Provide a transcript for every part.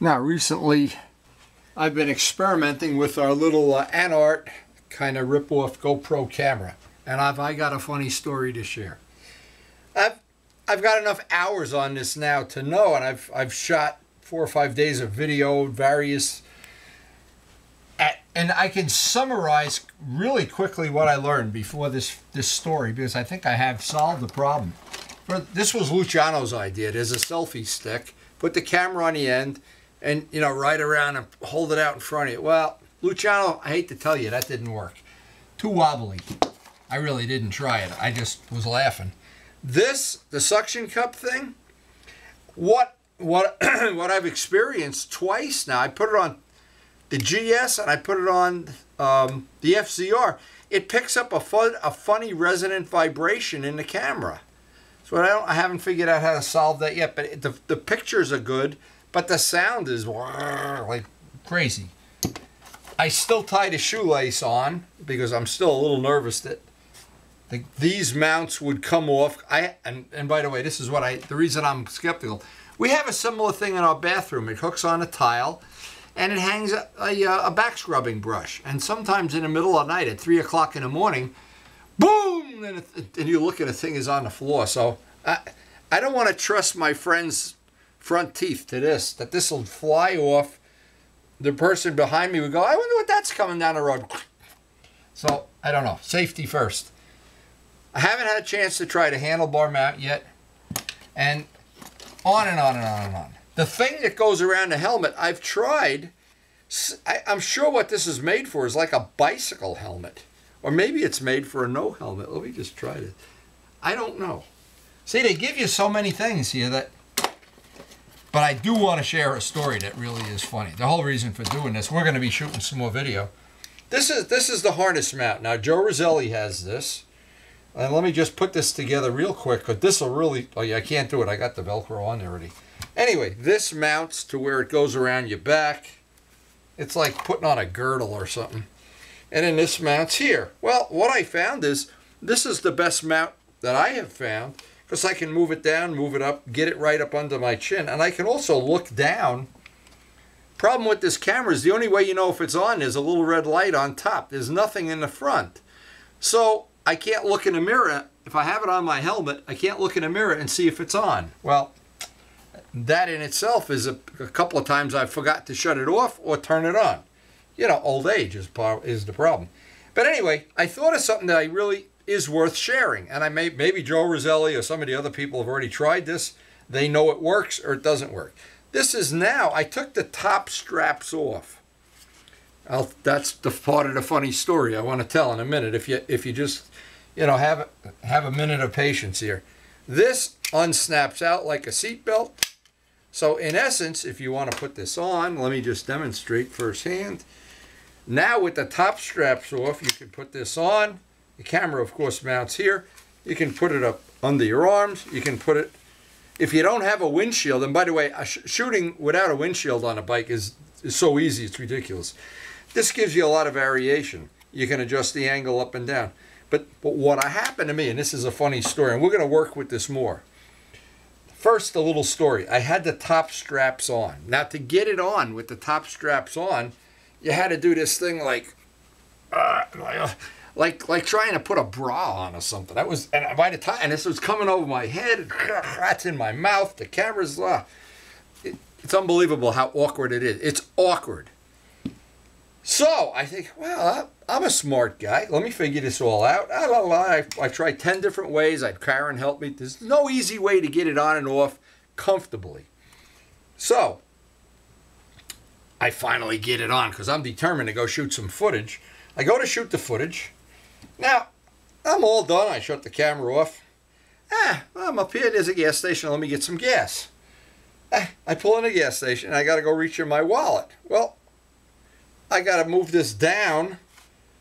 Now recently I've been experimenting with our little Anart kind of rip-off GoPro camera, and I got a funny story to share. I've got enough hours on this now to know, and I've shot 4 or 5 days of video, various, and I can summarize really quickly what I learned before this story, because I think I have solved the problem. This was Luciano's idea. There's a selfie stick, put the camera on the end, and ride around and hold it out in front of you. Well, Luciano, I hate to tell you, that didn't work. Too wobbly. I really didn't try it. I just was laughing. The suction cup thing, what I've experienced twice now, I put it on the GS and I put it on the FZR. It picks up a funny resonant vibration in the camera. So I haven't figured out how to solve that yet, but the pictures are good, but the sound is like crazy. I still tie the shoelace on because I'm still a little nervous that these mounts would come off. And by the way, this is the reason I'm skeptical. We have a similar thing in our bathroom. It hooks on a tile, and it hangs a back scrubbing brush. And sometimes in the middle of the night, at 3 o'clock in the morning, boom, and you look at the thing is on the floor. So I don't want to trust my friend's front teeth to that this will fly off. The person behind me would go, I wonder what that's coming down the road. So I don't know. Safety first. I haven't had a chance to try the handlebar mount yet. And on and on and on and on. The thing that goes around the helmet, I've tried. I'm sure what this is made for is like a bicycle helmet. Or maybe it's made for a no helmet. Let me just try it. I don't know. See, they give you so many things here that... But I do want to share a story that really is funny. The whole reason for doing this, we're going to be shooting some more video. This is the harness mount. Now, Joe Roselli has this. And let me just put this together real quick, because this will really... Oh, yeah, I can't do it. I got the Velcro on there already. Anyway, this mounts to where it goes around your back. It's like putting on a girdle or something. And then this mounts here. Well, what I found is this is the best mount that I have found, because I can move it down, move it up, get it right up under my chin. And I can also look down. Problem with this camera is the only way you know if it's on is a little red light on top. There's nothing in the front. So I can't look in the mirror. If I have it on my helmet, I can't look in the mirror and see if it's on. Well, that in itself is a couple of times I've forgot to shut it off or turn it on. Old age is the problem. But anyway, I thought of something that really is worth sharing. And maybe Joe Roselli or some of the other people have already tried this. They know it works or it doesn't work. This is now, I took the top straps off. That's the part of the funny story I want to tell in a minute. If you just, have a minute of patience here. This unsnaps out like a seatbelt. So in essence, if you want to put this on, let me just demonstrate firsthand. Now with the top straps off, you can put this on. The camera, of course, mounts here. You can put it up under your arms. You can put it, if you don't have a windshield, and by the way, shooting without a windshield on a bike is so easy, it's ridiculous. This gives you a lot of variation. You can adjust the angle up and down. But what happened to me, and this is a funny story, and we're going to work with this more. First, a little story. I had the top straps on. Now, to get it on with the top straps on, you had to do this thing like trying to put a bra on or something. And by the time, and this was coming over my head, that's in my mouth, the camera's, it's unbelievable how awkward it is. It's awkward. So I think, well, I'm a smart guy. Let me figure this all out. I tried 10 different ways. I had Karen help me. There's no easy way to get it on and off comfortably. So I finally get it on because I'm determined to go shoot some footage. I go to shoot the footage. Now, I'm all done. I shut the camera off. I'm up here. There's a gas station. Let me get some gas. I pull in a gas station, and I got to go reach in my wallet. Well, I got to move this down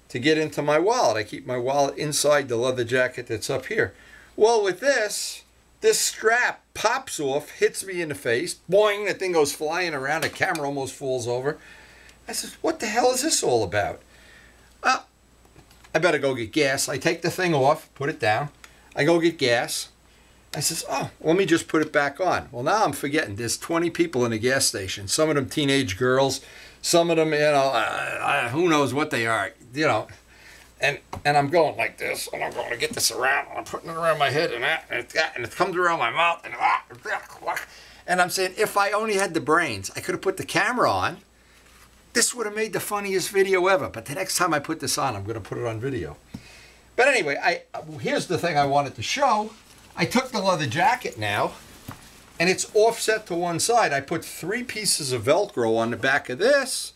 to get into my wallet. I keep my wallet inside the leather jacket that's up here. Well, with this strap pops off, hits me in the face. Boing, the thing goes flying around. The camera almost falls over. I said, what the hell is this all about? I better go get gas. I take the thing off, put it down. I go get gas. I says, oh, let me just put it back on. Well, now I'm forgetting. There's 20 people in the gas station. Some of them teenage girls. Some of them, you know, who knows what they are, you know. And I'm going like this, and I'm going to get this around, and I'm putting it around my head, and it comes around my mouth, and I'm saying, if I only had the brains, I could have put the camera on. This would have made the funniest video ever. But the next time I put this on, I'm going to put it on video. But anyway, here's the thing I wanted to show. I took the leather jacket now, and it's offset to one side. I put 3 pieces of Velcro on the back of this.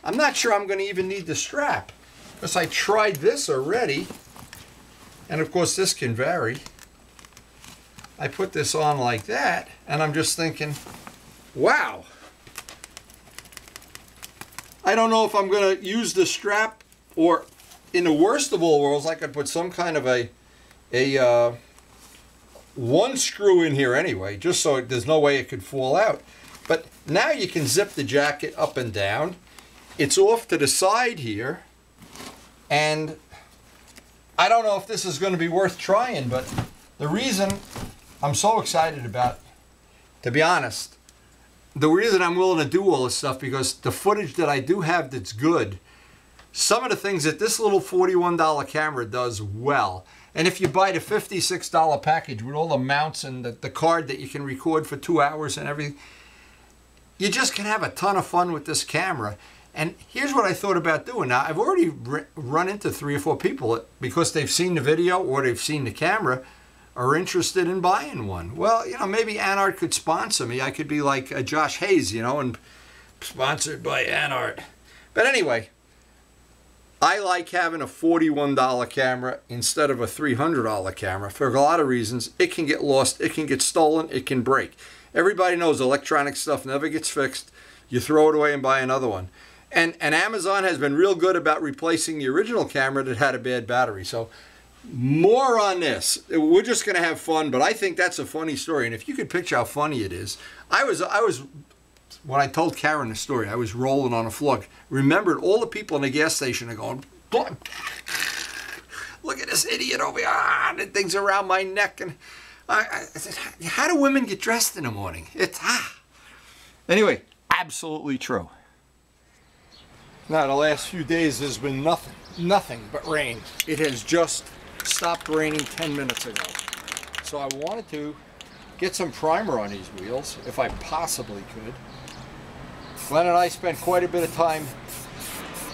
I'm not sure I'm going to even need the strap, because I tried this already. And of course, this can vary. I put this on like that, and I'm just thinking, wow. I don't know if I'm going to use the strap, or in the worst of all worlds, I could put some kind of a one screw in here anyway, just so there's no way it could fall out. But now you can zip the jacket up and down. It's off to the side here, and I don't know if this is going to be worth trying, but the reason I'm so excited about, to be honest, the reason I'm willing to do all this stuff, because the footage that I do have that's good, some of the things that this little $41 camera does well, and if you buy the $56 package with all the mounts and the card that you can record for 2 hours and everything, you just can have a ton of fun with this camera. And here's what I thought about doing. Now, I've already run into 3 or 4 people that, because they've seen the video or they've seen the camera, are interested in buying one. Well, you know, maybe Anart could sponsor me. I could be like Josh Hayes, you know, and sponsored by Anart. But anyway, I like having a $41 camera instead of a $300 camera for a lot of reasons. It can get lost, it can get stolen, it can break. Everybody knows electronic stuff never gets fixed. You throw it away and buy another one. And Amazon has been real good about replacing the original camera that had a bad battery. So more on this. We're just going to have fun, but I think that's a funny story. And if you could picture how funny it is, I was when I told Karen the story, I was rolling on the floor. Remembered all the people in the gas station are going, look at this idiot over here, and things around my neck. And I said, how do women get dressed in the morning? Anyway, absolutely true. Now, the last few days there's been nothing but rain. It has just stopped raining 10 minutes ago. So I wanted to get some primer on these wheels, if I possibly could. Glenn and I spent quite a bit of time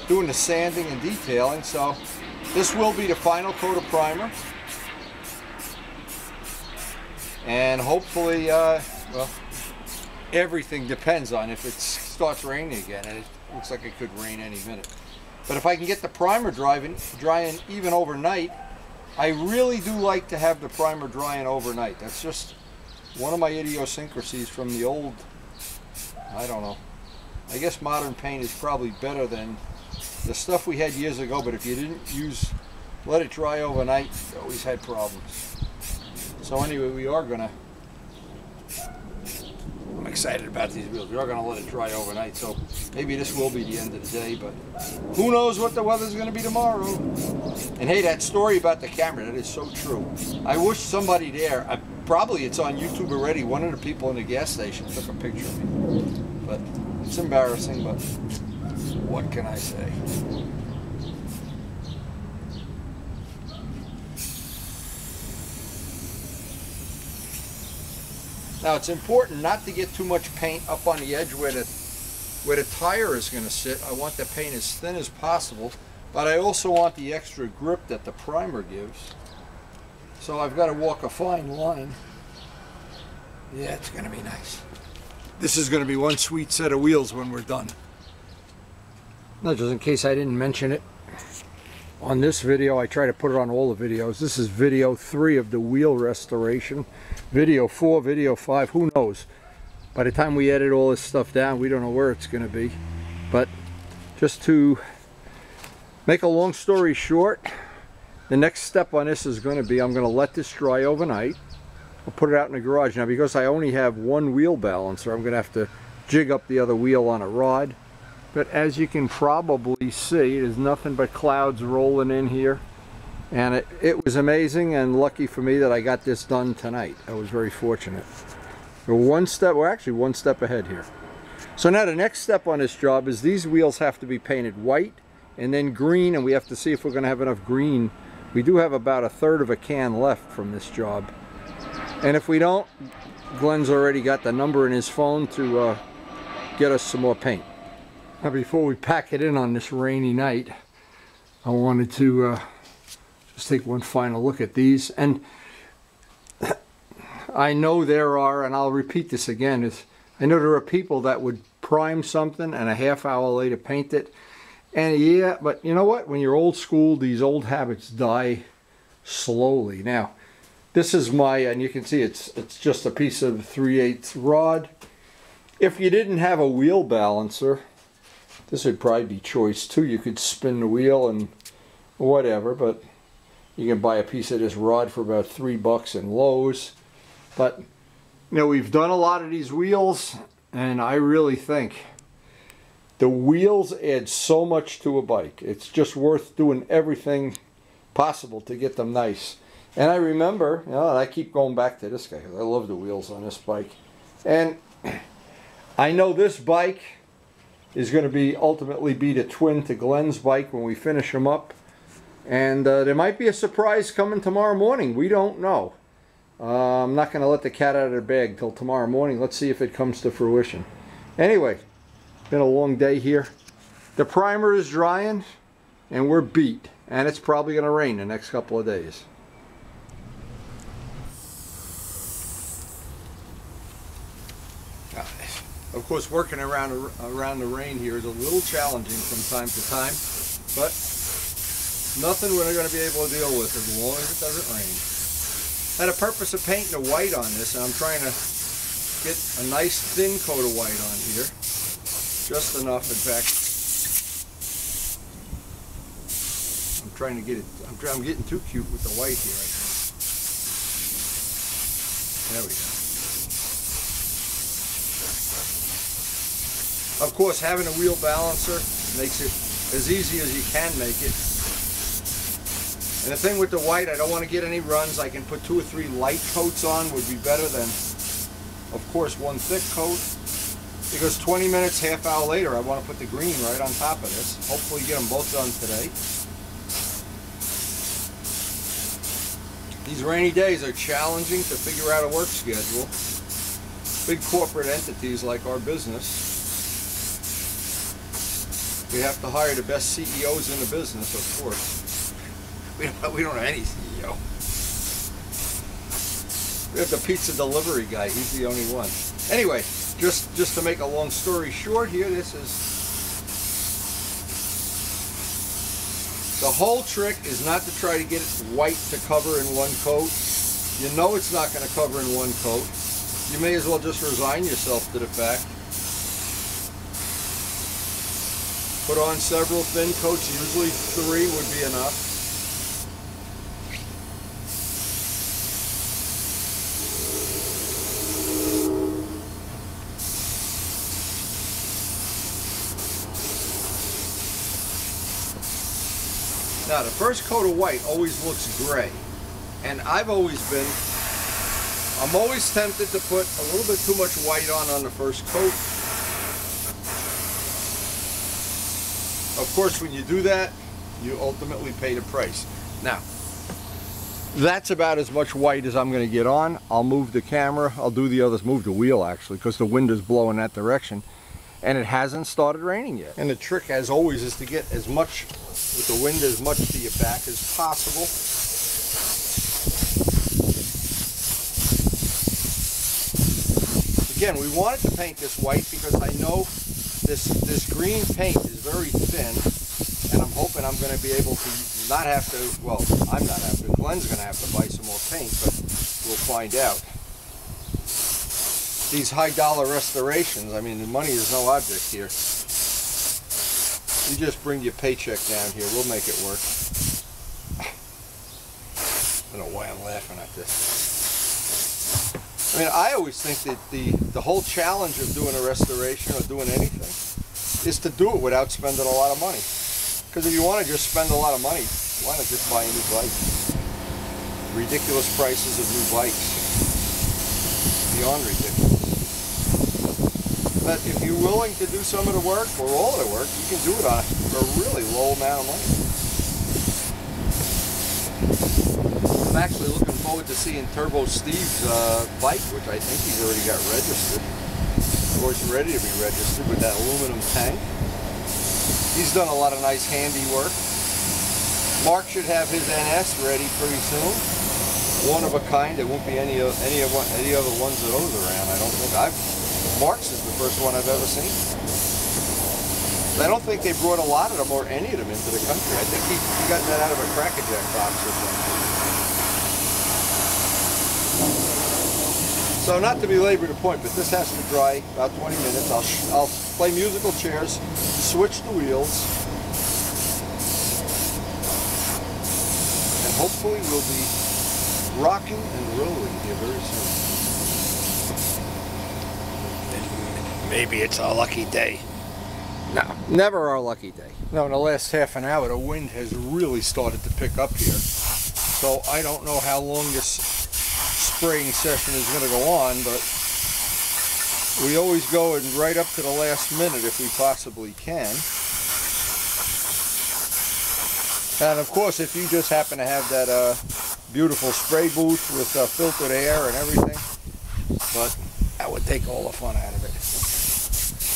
doing the sanding and detailing, so this will be the final coat of primer. And hopefully, well, everything depends on if it starts raining again, and it looks like it could rain any minute. But if I can get the primer drying even overnight, I really do like to have the primer drying overnight. That's just one of my idiosyncrasies from the old, I don't know. I guess modern paint is probably better than the stuff we had years ago, but if you didn't let it dry overnight, you always had problems. So anyway, we are gonna, I'm excited about these wheels. We are gonna let it dry overnight, so maybe this will be the end of the day, but who knows what the weather's gonna be tomorrow. And hey, that story about the camera, that is so true. I wish somebody there, probably it's on YouTube already, one of the people in the gas station took a picture of me. But it's embarrassing, but what can I say? Now, it's important not to get too much paint up on the edge where the tire is going to sit. I want the paint as thin as possible, but I also want the extra grip that the primer gives. So I've got to walk a fine line. Yeah, it's going to be nice. This is going to be one sweet set of wheels when we're done. Now, just in case I didn't mention it, on this video, I try to put it on all the videos. This is video 3 of the wheel restoration. Video 4, video 5, who knows? By the time we edit all this stuff down, we don't know where it's going to be. But just to make a long story short, the next step on this is going to be, I'm going to let this dry overnight. I'll put it out in the garage. Now, because I only have one wheel balancer, I'm going to have to jig up the other wheel on a rod. But as you can probably see, there's nothing but clouds rolling in here. And it was amazing and lucky for me that I got this done tonight. I was very fortunate. We're actually one step ahead here. So now the next step on this job is these wheels have to be painted white and then green, and we have to see if we're going to have enough green. We do have about 1/3 of a can left from this job. And if we don't, Glenn's already got the number in his phone to get us some more paint. Now before we pack it in on this rainy night, I wanted to just take one final look at these. And I know there are, and I'll repeat this again, I know there are people that would prime something and a half hour later paint it. And yeah, but you know what? When you're old school, these old habits die slowly. Now, this is my, and you can see it's just a piece of 3/8 rod. If you didn't have a wheel balancer, this would probably be choice too. You could spin the wheel and whatever, but you can buy a piece of this rod for about $3 in Lowe's. But you know, we've done a lot of these wheels, and I really think the wheels add so much to a bike. It's just worth doing everything possible to get them nice. And I remember, you know, and I keep going back to this guy because I love the wheels on this bike. And I know this bike is going to ultimately be the twin to Glenn's bike when we finish them up. And there might be a surprise coming tomorrow morning. We don't know. I'm not going to let the cat out of the bag till tomorrow morning. Let's see if it comes to fruition. Anyway, been a long day here. The primer is drying and we're beat. And it's probably going to rain the next couple of days. Of course, working around the rain here is a little challenging from time to time, but nothing we're going to be able to deal with as long as it doesn't rain. I had a purpose of painting the white on this, and I'm trying to get a nice thin coat of white on here. Just enough, in fact. I'm trying to get it, I'm getting too cute with the white here, I think. There we go. Of course, having a wheel balancer makes it as easy as you can make it. And the thing with the white, I don't want to get any runs. I can put 2 or 3 light coats on, would be better than, of course, one thick coat. Because 20 minutes, half hour later, I want to put the green right on top of this. Hopefully get them both done today. These rainy days are challenging to figure out a work schedule. Big corporate entities like our business, we have to hire the best CEOs in the business, of course. We don't have any CEO. We have the pizza delivery guy. He's the only one. Anyway, just to make a long story short here, this is... The whole trick is not to try to get it white to cover in one coat. You know it's not going to cover in one coat. You may as well just resign yourself to the fact. Put on several thin coats, usually 3 would be enough. Now the first coat of white always looks gray, and I'm always tempted to put a little bit too much white on the first coat. Of course, when you do that, you ultimately pay the price. Now, that's about as much white as I'm going to get on. I'll move the camera, I'll do the others, move the wheel actually, because the wind is blowing that direction. And it hasn't started raining yet. And the trick, as always, is to get as much, with the wind as much to your back as possible. Again, we wanted to paint this white because I know this green paint is very thin, and I'm hoping I'm going to be able to not have to, well, I'm not having to, Glenn's going to have to buy some more paint, but we'll find out. These high dollar restorations, I mean, the money is no object here. You just bring your paycheck down here, we'll make it work. I don't know why I'm laughing at this. I mean, I always think that the whole challenge of doing a restoration or doing anything is to do it without spending a lot of money. Because if you want to just spend a lot of money, why not just buy a new bike? Ridiculous prices of new bikes. Beyond ridiculous. But if you're willing to do some of the work, or all of the work, you can do it for a really low amount of money. I'm actually looking forward to seeing Turbo Steve's bike, which I think he's already got registered. Or it's ready to be registered with that aluminum tank. He's done a lot of nice handiwork. Mark should have his NS ready pretty soon. One of a kind. There won't be any other ones of those around. I don't think. Mark's is the first one I've ever seen. I don't think they brought a lot of them or any of them into the country. I think he got that out of a Cracker Jack box or something. So not to belabor the point, but this has to dry about 20 minutes. I'll play musical chairs, switch the wheels, and hopefully we'll be rocking and rolling here very soon. Maybe it's our lucky day. No, never our lucky day. No, in the last half an hour, the wind has really started to pick up here. So I don't know how long this spraying session is going to go on, but we always go and right up to the last minute if we possibly can. And of course, if you just happen to have that beautiful spray booth with filtered air and everything, but that would take all the fun out of it.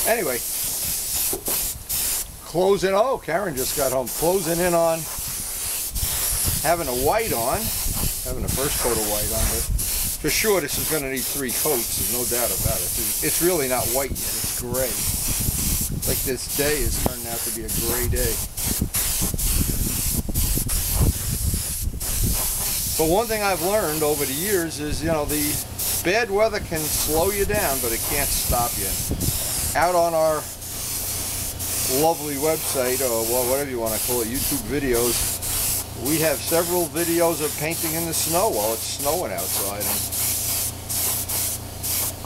Anyway, closing, oh, Karen just got home, closing in on having a white on, having the first coat of white on, but for sure this is going to need 3 coats, there's no doubt about it. It's really not white yet, it's gray. Like this day is turning out to be a gray day. But one thing I've learned over the years is, you know, the bad weather can slow you down, but it can't stop you. Out on our lovely website, or well, whatever you want to call it, YouTube videos, we have several videos of painting in the snow while it's snowing outside,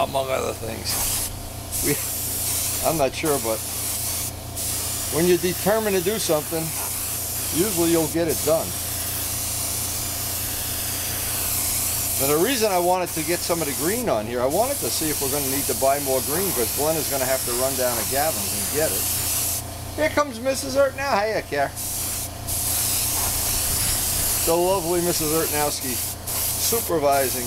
and among other things. I'm not sure, but when you're determined to do something, usually you'll get it done. Now the reason I wanted to get some of the green on here, I wanted to see if we're going to need to buy more green, because Glenn is going to have to run down to Gavin's and get it. Here comes Mrs. Ertnow. Hiya, Care. The lovely Mrs. Ertnowski supervising.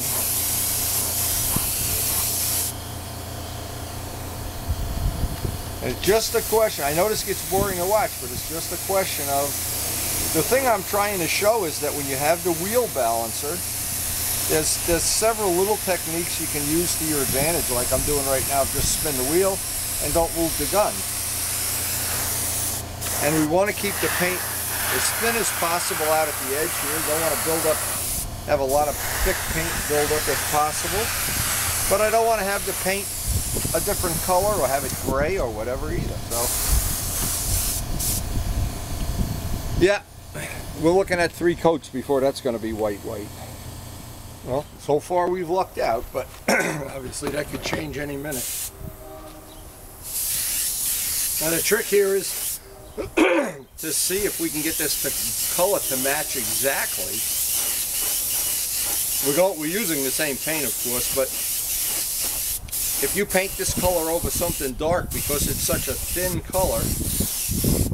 And it's just a question. I know this gets boring to watch, but it's just a question of, the thing I'm trying to show is that when you have the wheel balancer, there's several little techniques you can use to your advantage, like I'm doing right now. Just spin the wheel and don't move the gun. And we want to keep the paint as thin as possible out at the edge here. Don't want to have a lot of thick paint build up if possible. But I don't want to have the paint a different color or have it gray or whatever either. So, yeah, we're looking at 3 coats before that's going to be white. Well, so far we've lucked out, but obviously that could change any minute. Now the trick here is to see if we can get this color to match exactly. We're using the same paint, of course, but if you paint this color over something dark because it's such a thin color,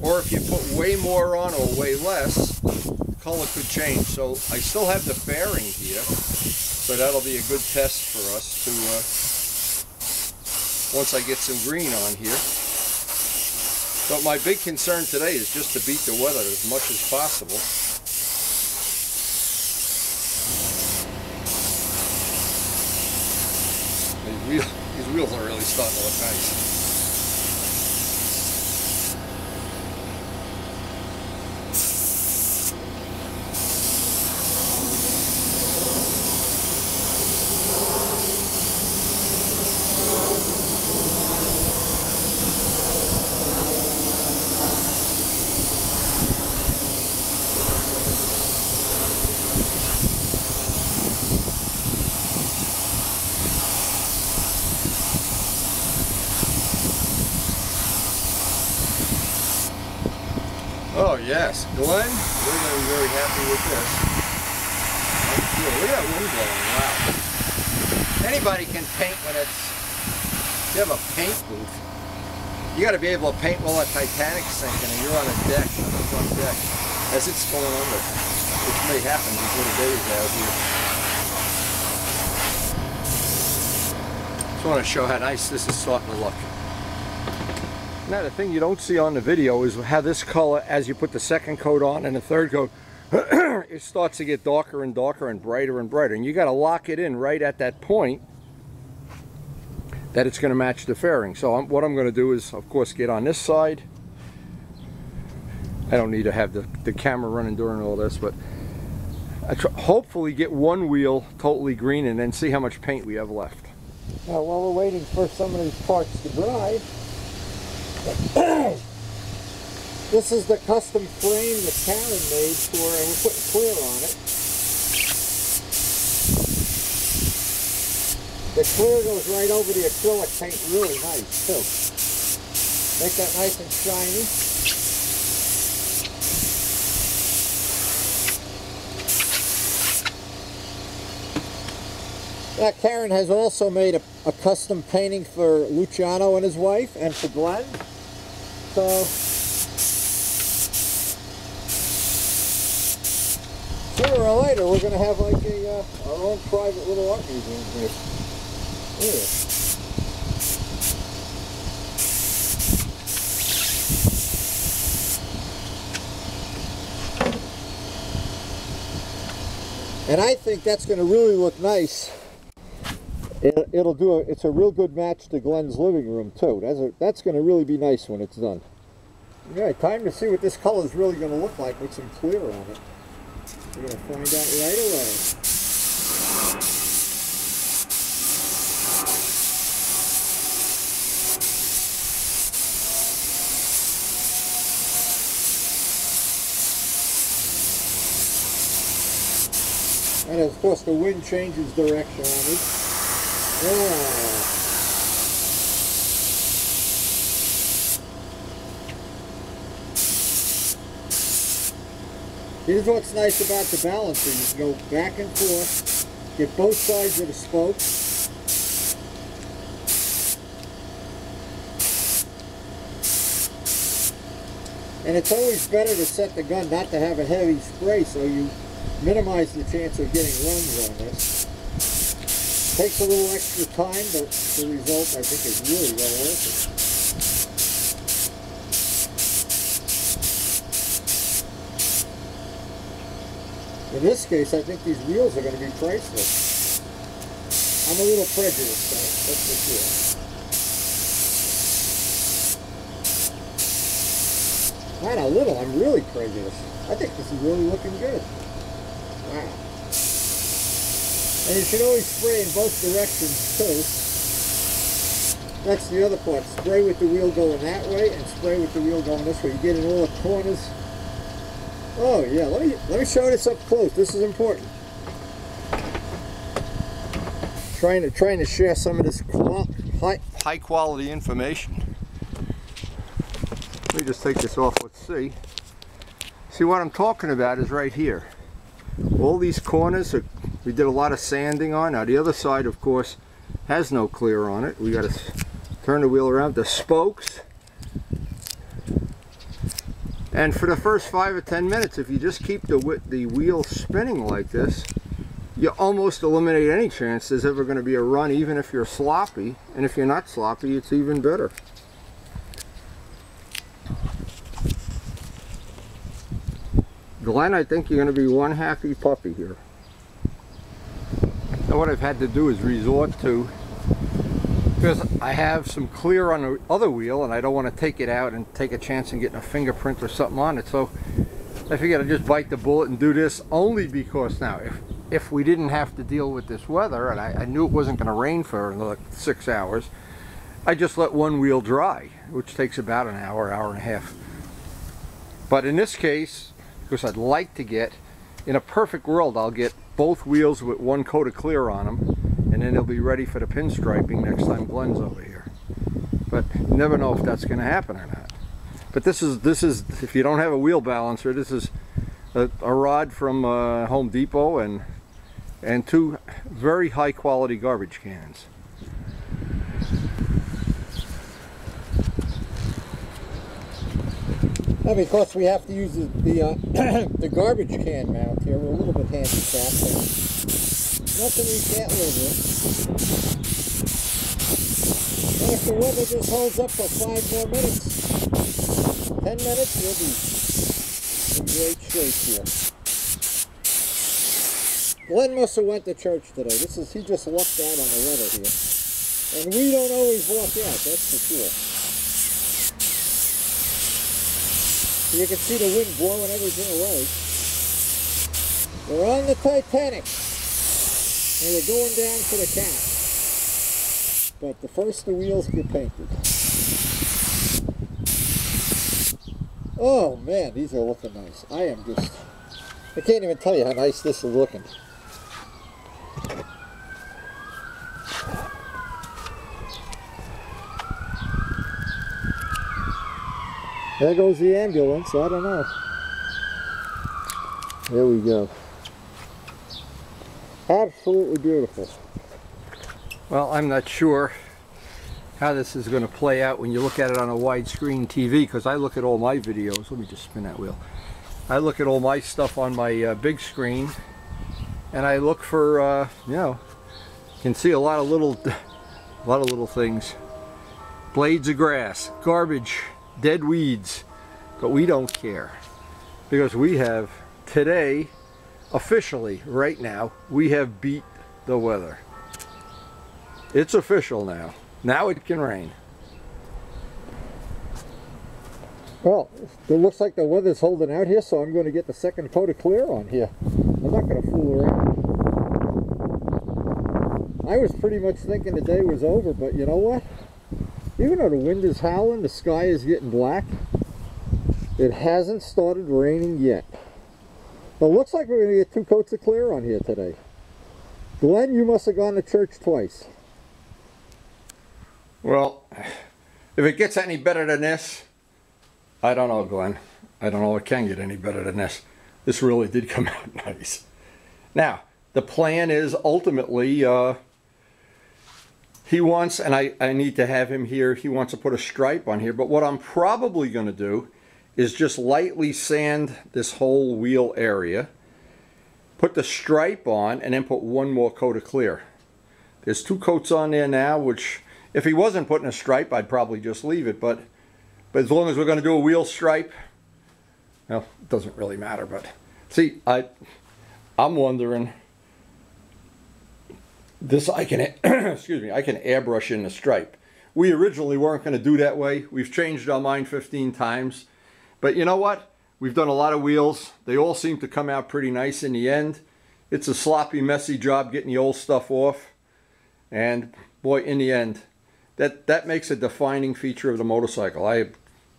or if you put way more on or way less, the color could change. So I still have the fairing here, so that'll be a good test for us to, once I get some green on here. But my big concern today is just to beat the weather as much as possible. These wheels are really starting to look nice. yes, Glenn, we're going to be very happy with this. Look at that wind blowing, wow. Anybody can paint when you have a paint booth. You got to be able to paint while that Titanic's sinking and you're on a deck, on the front deck, as it's going under, which may happen before the day is out here. Just want to show how nice this is starting to look. Now the thing you don't see on the video is how this color, as you put the second coat on and the third coat, it starts to get darker and darker and brighter, and you got to lock it in right at that point that it's going to match the fairing. So what I'm going to do is, of course, get on this side. I don't need to have the camera running during all this, but hopefully get one wheel totally green and then see how much paint we have left. Now while we're waiting for some of these parts to dry, this is the custom frame that Karen made for, and we're putting clear on it. The clear goes right over the acrylic paint really nice too. Make that nice and shiny. Now Karen has also made a custom painting for Luciano and his wife and for Glenn. So sooner or later we're going to have like our own private little art museum here. Look at this. And I think that's going to really look nice. It's a real good match to Glenn's living room too. That's going to really be nice when it's done. Alright, time to see what this color is really going to look like with some clear on it. We're going to find out right away. And of course the wind changes direction on me. Here's what's nice about the balancer. You can go back and forth, get both sides of the spoke. And it's always better to set the gun not to have a heavy spray so you minimize the chance of getting runs on this. Takes a little extra time, but the result I think is really well worth it. In this case, I think these wheels are going to be priceless. I'm a little prejudiced, that's for sure. Not a little, I'm really prejudiced. I think this is really looking good. Wow. And you should always spray in both directions too. That's the other part. Spray with the wheel going that way and spray with the wheel going this way. You get in all the corners. Oh yeah, let me show this up close. This is important. Trying to share some of this high quality information. Let me just take this off. Let's see. See what I'm talking about is right here. All these corners we did a lot of sanding on. Now the other side, of course, has no clear on it. We got to turn the wheel around. The spokes. And for the first 5 or 10 minutes, if you just keep the wheel spinning like this, you almost eliminate any chance there's ever going to be a run, even if you're sloppy. And if you're not sloppy, it's even better. Glenn, I think you're going to be one happy puppy here. Now what I've had to do is resort to, because I have some clear on the other wheel and I don't want to take it out and take a chance on getting a fingerprint or something on it, so I figured I'd just bite the bullet and do this only because now if we didn't have to deal with this weather and I knew it wasn't going to rain for another 6 hours, I just let one wheel dry, which takes about an hour, hour and a half. But in this case, because I'd like to get, in a perfect world, I'll get both wheels with one coat of clear on them, and then they'll be ready for the pinstriping next time Glenn's over here. But you never know if that's going to happen or not. But this is if you don't have a wheel balancer, this is a rod from Home Depot and two very high quality garbage cans. Now, because we have to use the garbage can mount here, we're a little bit handicapped. Nothing we can't live with. And if the weather just holds up for 5 more minutes, 10 minutes, we'll be in great shape here. Glenn must have went to church today. He just lucked out on the weather here. And we don't always walk out, that's for sure. You can see the wind blowing everything away. We're on the Titanic, and we're going down to the cap. But first the wheels get painted. Oh man, these are looking nice. I can't even tell you how nice this is looking. There goes the ambulance, I don't know. There we go. Absolutely beautiful. Well, I'm not sure how this is going to play out when you look at it on a widescreen TV, because I look at all my videos. Let me just spin that wheel. I look at all my stuff on my big screen, and I look for, you know, you can see a lot of little things. Blades of grass, garbage, dead weeds, but we don't care, because we have today, officially right now, we have beat the weather. It's official now. Now it can rain. Well, it looks like the weather's holding out here, so I'm going to get the second coat of clear on here. I'm not going to fool around. I was pretty much thinking the day was over, but you know what? Even though the wind is howling, the sky is getting black, it hasn't started raining yet. Well, it looks like we're going to get 2 coats of clear on here today. Glenn, you must have gone to church twice. Well, if it gets any better than this, I don't know, Glenn. I don't know it can get any better than this. This really did come out nice. Now, the plan is ultimately, he wants, and I need to have him here, he wants to put a stripe on here, but what I'm probably going to do is just lightly sand this whole wheel area, put the stripe on, and then put 1 more coat of clear. There's 2 coats on there now, which if he wasn't putting a stripe, I'd probably just leave it, but as long as we're going to do a wheel stripe, well, it doesn't really matter. But see, I'm wondering, this I can excuse me, I can airbrush in the stripe. We originally weren't going to do that way. We've changed our mind 15 times, but you know what? We've done a lot of wheels. They all seem to come out pretty nice in the end. It's a sloppy, messy job getting the old stuff off, and boy, in the end, that makes a defining feature of the motorcycle. I'm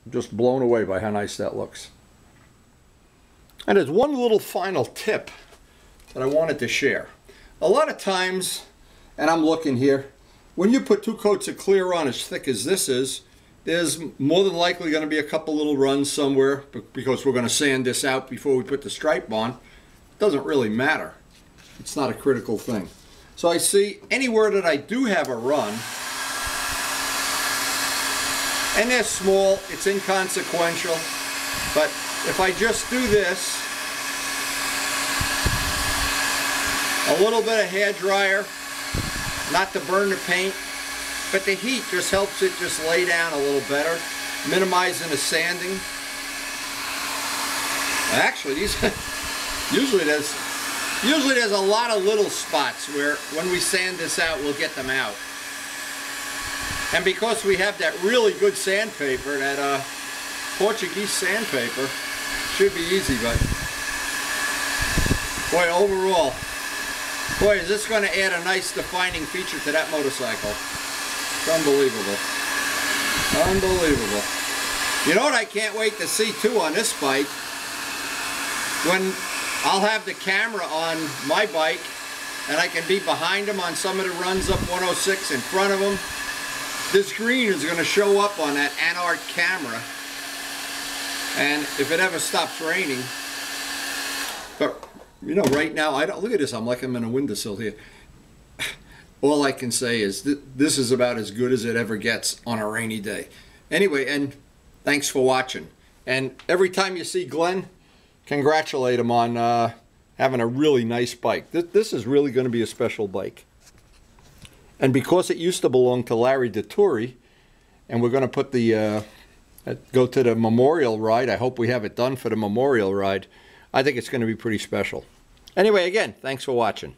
just blown away by how nice that looks. And there's one little final tip that I wanted to share. A lot of times, and I'm looking here, when you put 2 coats of clear on as thick as this is, there's more than likely going to be a couple little runs somewhere, because we're going to sand this out before we put the stripe on. It doesn't really matter. It's not a critical thing. So I see anywhere that I do have a run, and they're small, it's inconsequential, but if I just do this, a little bit of hair dryer, not to burn the paint, but the heat just helps it just lay down a little better, minimizing the sanding. Actually, these usually there's a lot of little spots where when we sand this out, we'll get them out. And because we have that really good sandpaper, that Portuguese sandpaper, should be easy, but boy, overall, boy, is this going to add a nice defining feature to that motorcycle. It's unbelievable. Unbelievable. You know what I can't wait to see too on this bike? When I'll have the camera on my bike and I can be behind him on some of the runs up 106, in front of him. This green is going to show up on that Anart camera, And if it ever stops raining, but you know, right now, I don't look at this. I'm in a windowsill here. All I can say is this is about as good as it ever gets on a rainy day. Anyway, and thanks for watching. And every time you see Glenn, congratulate him on having a really nice bike. This is really going to be a special bike. And because it used to belong to Larry DeTuri, and we're going to put the go to the memorial ride. I hope we have it done for the memorial ride. I think it's going to be pretty special. Anyway, again, thanks for watching.